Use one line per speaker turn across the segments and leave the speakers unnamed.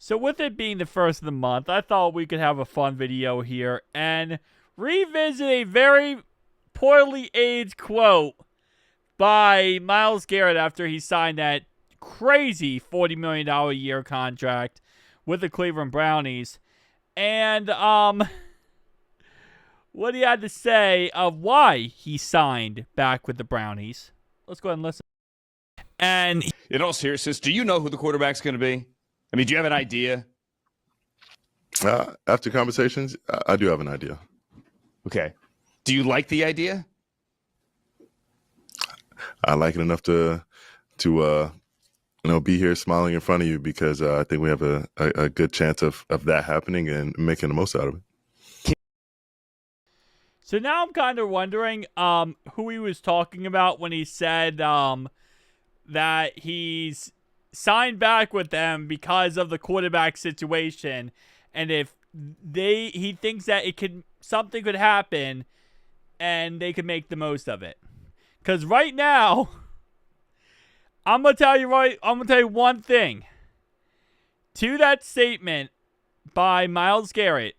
So with it being the first of the month, I thought we could have a fun video here and revisit a very poorly aged quote by Myles Garrett after he signed that crazy $40 million a year contract with the Cleveland Brownies. And what he had to say of why he signed back with the Brownies. Let's go ahead and listen. And
in all seriousness, do you know who the quarterback's going to be? I mean, do you have an idea?
After conversations, I do have an idea.
Okay. Do you like the idea?
I like it enough to be here smiling in front of you because I think we have a good chance of that happening and making the most out of it.
So now I'm kind of wondering who he was talking about when he said that he's signed back with them because of the quarterback situation, and if he thinks that something could happen and they could make the most of it. Because right now, I'm gonna tell you one thing. To that statement by Myles Garrett,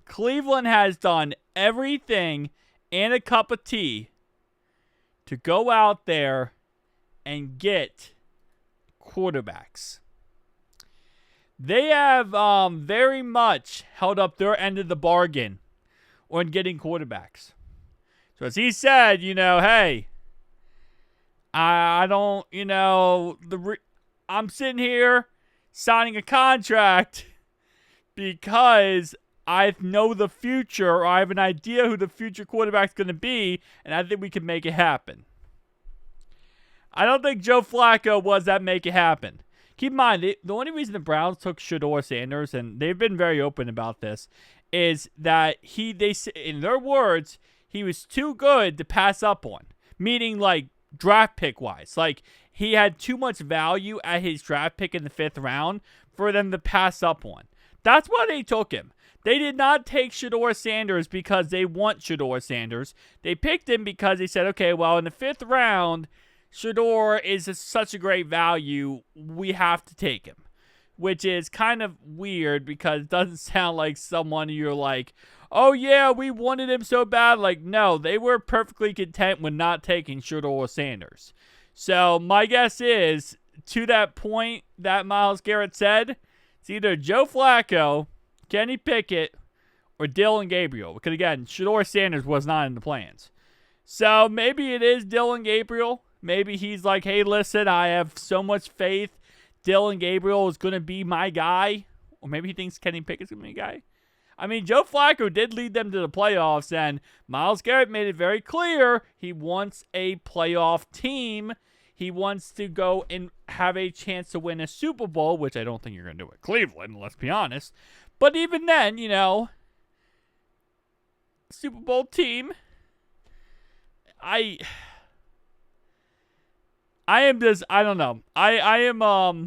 Cleveland has done everything and a cup of tea to go out there and get quarterbacks. They have very much held up their end of the bargain on getting quarterbacks. So as he said, hey, I don't, I'm sitting here signing a contract because I know the future, or I have an idea who the future quarterback's going to be, and I think we can make it happen. I don't think Joe Flacco was that make it happen. Keep in mind, the only reason the Browns took Shedeur Sanders, and they've been very open about this, is that in their words, he was too good to pass up on. Meaning, like, draft pick-wise. Like, he had too much value at his draft pick in the 5th round for them to pass up on. That's why they took him. They did not take Shedeur Sanders because they want Shedeur Sanders. They picked him because they said, okay, well, in the 5th round, Shedeur is such a great value, we have to take him. Which is kind of weird because it doesn't sound like someone you're like, oh yeah, we wanted him so bad. Like, no, they were perfectly content with not taking Shedeur Sanders. So my guess is, to that point that Myles Garrett said, it's either Joe Flacco, Kenny Pickett, or Dylan Gabriel. Because again, Shedeur Sanders was not in the plans. So maybe it is Dylan Gabriel. Maybe he's like, hey, listen, I have so much faith. Dylan Gabriel is going to be my guy. Or maybe he thinks Kenny Pickett's going to be a guy. I mean, Joe Flacco did lead them to the playoffs, and Myles Garrett made it very clear he wants a playoff team. He wants to go and have a chance to win a Super Bowl, which I don't think you're going to do at Cleveland, let's be honest. But even then, Super Bowl team, I don't know. I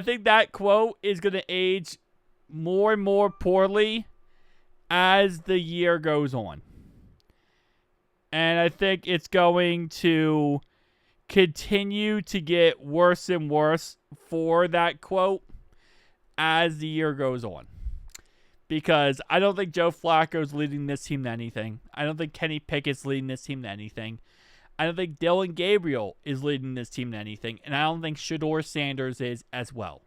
think that quote is going to age more and more poorly as the year goes on. And I think it's going to continue to get worse and worse for that quote as the year goes on. Because I don't think Joe Flacco's leading this team to anything. I don't think Kenny Pickett's leading this team to anything. I don't think Dylan Gabriel is leading this team to anything. And I don't think Shedeur Sanders is as well.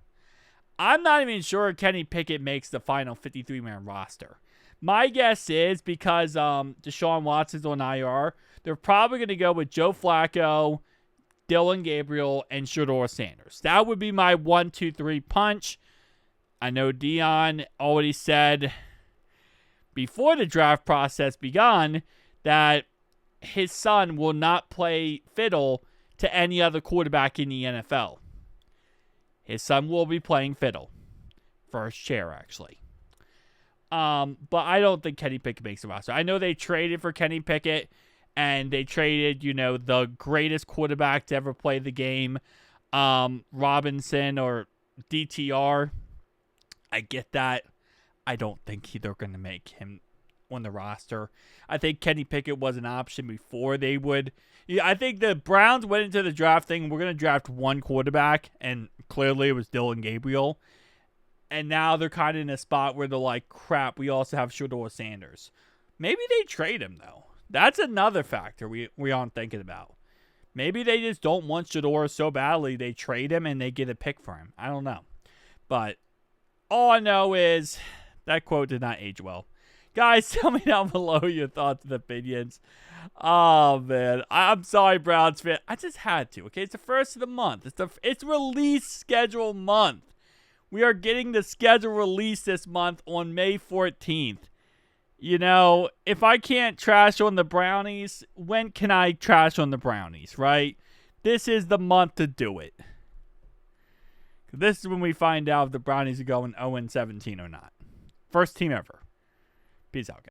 I'm not even sure Kenny Pickett makes the final 53-man roster. My guess is because Deshaun Watson's on IR, they're probably going to go with Joe Flacco, Dylan Gabriel, and Shedeur Sanders. That would be my 1, 2, 3 punch. I know Dion already said before the draft process begun that his son will not play fiddle to any other quarterback in the NFL. His son will be playing fiddle. First chair, actually. But I don't think Kenny Pickett makes the roster. I know they traded for Kenny Pickett, and they traded, the greatest quarterback to ever play the game, Robinson or DTR. I get that. I don't think they're going to make him on the roster. I think Kenny Pickett was an option before they would. Yeah, I think the Browns went into the draft thing, we're going to draft one quarterback, and clearly it was Dylan Gabriel. And now they're kind of in a spot where they're like, crap, we also have Shedeur Sanders. Maybe they trade him, though. That's another factor we aren't thinking about. Maybe they just don't want Shedeur so badly they trade him and they get a pick for him. I don't know. But all I know is that quote did not age well. Guys, tell me down below your thoughts and opinions. Oh, man. I'm sorry, Browns fan. I just had to, okay? It's the first of the month. It's release schedule month. We are getting the schedule released this month on May 14th. You know, if I can't trash on the Brownies, when can I trash on the Brownies, right? This is the month to do it. This is when we find out if the Brownies are going 0-17 or not. First team ever. Peace out, guys.